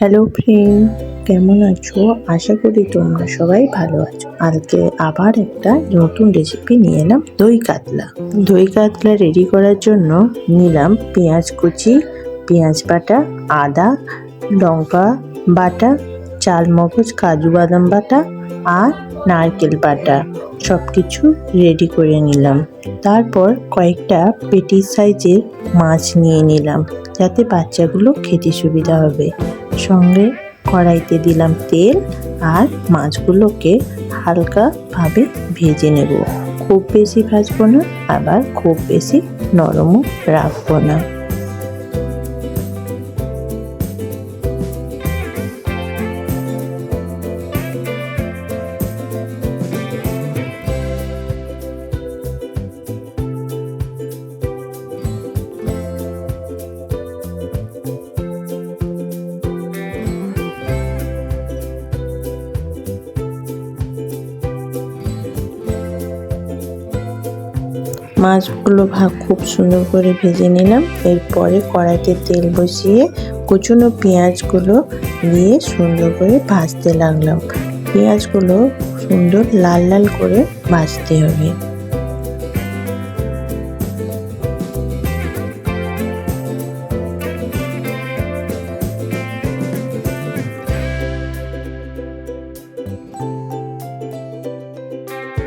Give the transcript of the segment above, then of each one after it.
Hello friend, কেমন আছো? আশা করি তোমরা সবাই ভালো আছো। আজকে আবার একটা নতুন রেসিপি নিয়ে এলাম, দই কাতলা। দই কাতলা রেডি করার জন্য নিলাম পেঁয়াজ কুচি, পেঁয়াজ বাটা, আদা, লঙ্কা বাটা, চালমগজ, কাজু বাদাম বাটা আর নারকেল বাটা। সব কিছু রেডি করে নিলাম। তারপর কয়েকটা পেটি সাইজের মাছ নিয়ে নিলাম, যাতে বাচ্চাগুলো খেতে সুবিধা হবে। সঙ্গে কড়াইতে দিলাম তেল আর মাছগুলোকে হালকাভাবে ভেজে নেব। খুব বেশি ভাজবো না, আবার খুব বেশি নরমও রাখবো না। মাছগুলো খুব সুন্দর করে ভেজে নিলাম। এরপরে কড়াইতে তেল বসিয়ে কুচনো পেঁয়াজগুলো দিয়ে সুন্দর করে ভাজতে লাগলাম। পেঁয়াজগুলো সুন্দর লাল লাল করে ভাজতে হবে।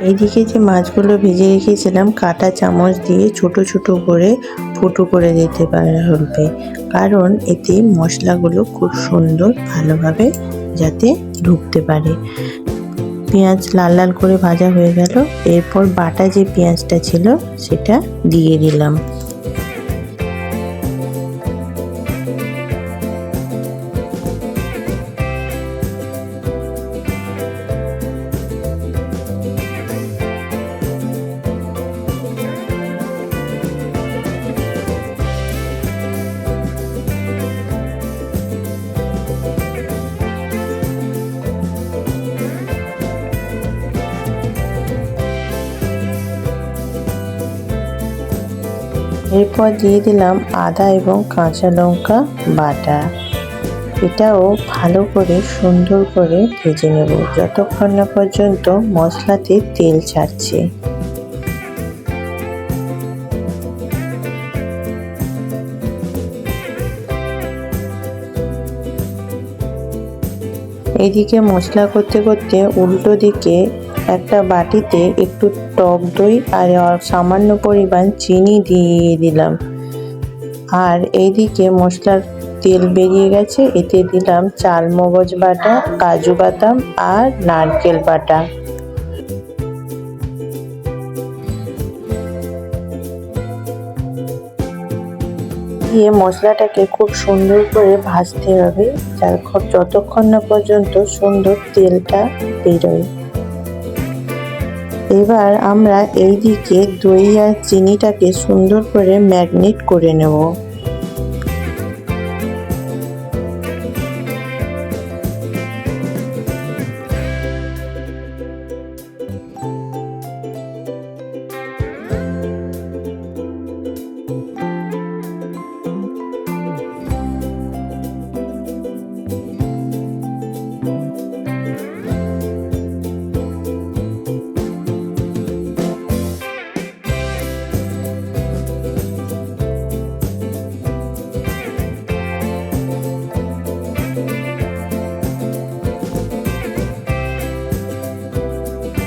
এইদিকে যে মাছগুলো ভেজে রেখেছিলাম, কাঁটা চামচ দিয়ে ছোট ছোট করে ফুটো করে দিতে হবে, কারণ এতে মশলাগুলো খুব সুন্দর ভালোভাবে যাতে ঢুকতে পারে। পেঁয়াজ লাল লাল করে ভাজা হয়ে গেল। এরপর বাটা যে পেঁয়াজটা ছিল সেটা দিয়ে দিলাম। এরপর দিয়ে দিলাম আদা এবং কাঁচা লঙ্কা বাটা। এটাও ভালো করে সুন্দর করে ভেজে নেব, যতক্ষণ না পর্যন্ত মশলাতে তেল ছাড়ছে। এইদিকে মশলা করতে করতে উল্টো দিকে একটা বাটিতে একটু টক দই আর সামান্য পরিমাণ চিনি দিয়ে দিলাম। আর এইদিকে মশলার তেল বেরিয়ে গেছে, এতে দিলাম চালমগজ বাটা, কাজু বাদাম আর নারকেল বাটা। দিয়ে মশলাটাকে খুব সুন্দর করে ভাজতে হবে, যতক্ষণ না পর্যন্ত সুন্দর তেলটা বেরোয়। এবার আমরা এইদিকে দই আর চিনিটাকে সুন্দর করে ম্যারিনেট করে নেব।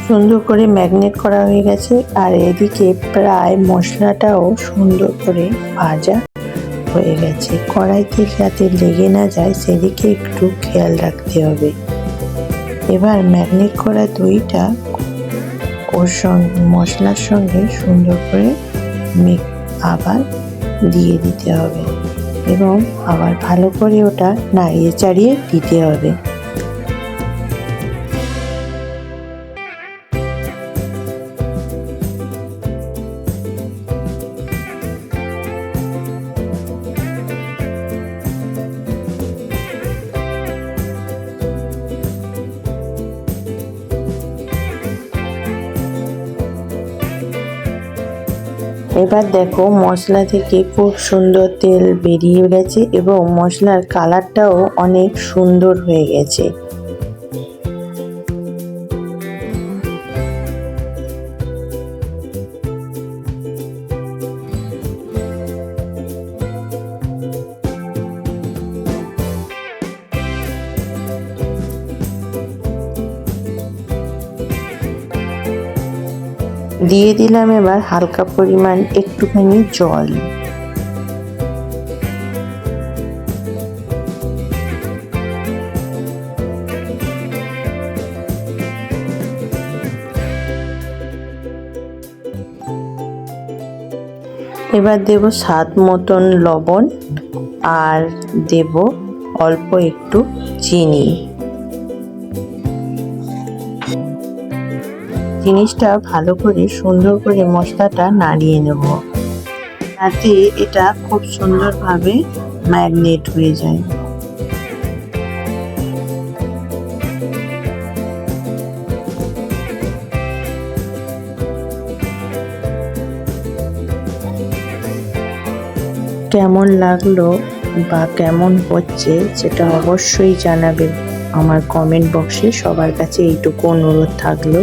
সুন্দর করে ম্যারিনেট করা হয়ে গেছে। আর এদিকে প্রায় মশলাটাও সুন্দর করে ভাজা হয়ে গেছে। কড়াইতে যাতে লেগে না যায় সেদিকে একটু খেয়াল রাখতে হবে। এবার ম্যারিনেট করা দইটা ওর সঙ্গে মশলার সঙ্গে সুন্দর করে আবার দিয়ে দিতে হবে এবং আবার ভালো করে ওটা নাড়িয়ে চাড়িয়ে দিতে হবে। এবার দেখো মশলা থেকে খুব সুন্দর তেল বেরিয়ে গেছে এবং মশলার কালারটাও অনেক সুন্দর হয়ে গেছে। দিয়ে দিলাম এবার হালকা পরিমাণ একটুখানি জল। এবার দেব স্বাদ মতন লবণ আর দেব অল্প একটু চিনি। জিনিসটা ভালো করে সুন্দর করে মশলাটা নাড়িয়ে নেব, যাতে এটা খুব সুন্দরভাবে ম্যারিনেট হয়ে যায়। কেমন লাগলো বা কেমন হচ্ছে সেটা অবশ্যই জানাবে আমার কমেন্ট বক্সে। সবার কাছে এইটুকু অনুরোধ থাকলো,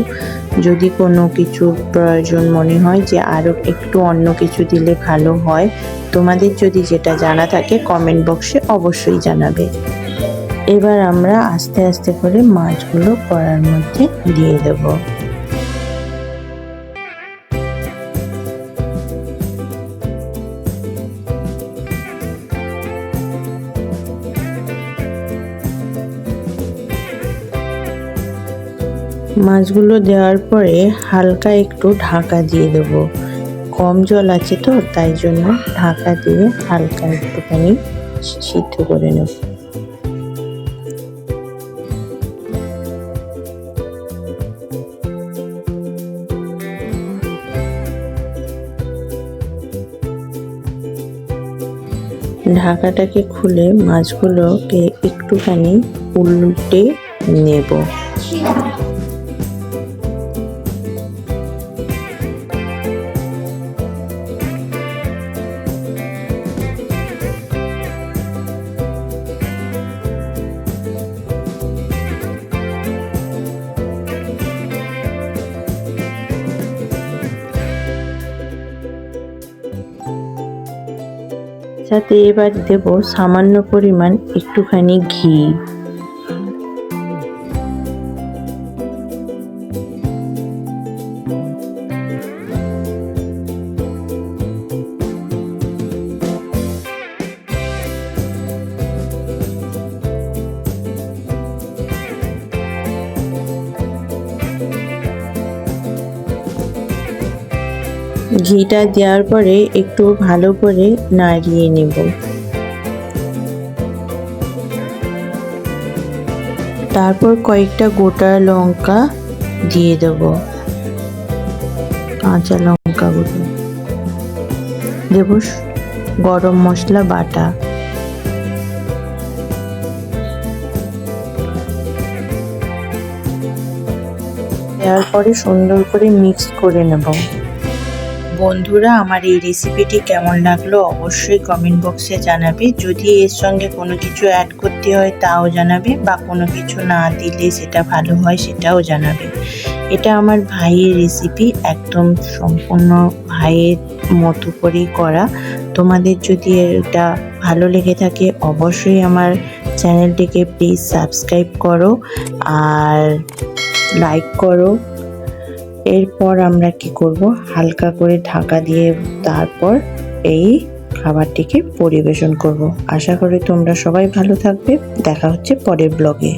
যদি কোনো কিছু প্রয়োজন মনে হয় যে আরও একটু অন্য কিছু দিলে ভালো হয়, তোমাদের যদি যেটা জানা থাকে কমেন্ট বক্সে অবশ্যই জানাবে। এবার আমরা আস্তে আস্তে করে মাছগুলো কড়ার মধ্যে দিয়ে দেবো। মাছগুলো দেওয়ার পরে হালকা একটু ঢাকা দিয়ে দেব। কম জল আছে তো, তাই জন্য ঢাকা দিয়ে হালকা একটুখানি সিদ্ধ করে নেব। ঢাকাটাকে খুলে মাছগুলোকে একটুখানি উল্টে নেব। সাথে এবার দেব সামান্য পরিমাণ একটুখানি ঘি। ঘিটা দেওয়ার পরে একটু ভালো করে নাড়িয়ে নেব। তারপর কয়েকটা গোটা লঙ্কা দিয়ে দেব, কাঁচা লঙ্কাগুলো দেব, গরম মশলা বাটা, দেওয়ার পরে সুন্দর করে মিক্স করে নেব। বন্ধুরা, আমার এই রেসিপিটি কেমন লাগলো অবশ্যই কমেন্ট বক্সে জানাবে। যদি এর সঙ্গে কোনো কিছু অ্যাড করতে হয় তাও জানাবে, বা কোনো কিছু না দিলে সেটা ভালো হয় সেটাও জানাবে। এটা আমার ভাইয়ের রেসিপি, একদম সম্পূর্ণ ভাইয়ের মতো করেই করা। তোমাদের যদি এটা ভালো লেগে থাকে অবশ্যই আমার চ্যানেলটিকে প্লিজ সাবস্ক্রাইব করো আর লাইক করো। এরপর আমরা কি করব, হালকা করে ঢাকা দিয়ে তারপর এই খাবারটিকে পরিবেশন করব। আশা করি তোমরা সবাই ভালো থাকবে। দেখা হচ্ছে পরের ব্লগে।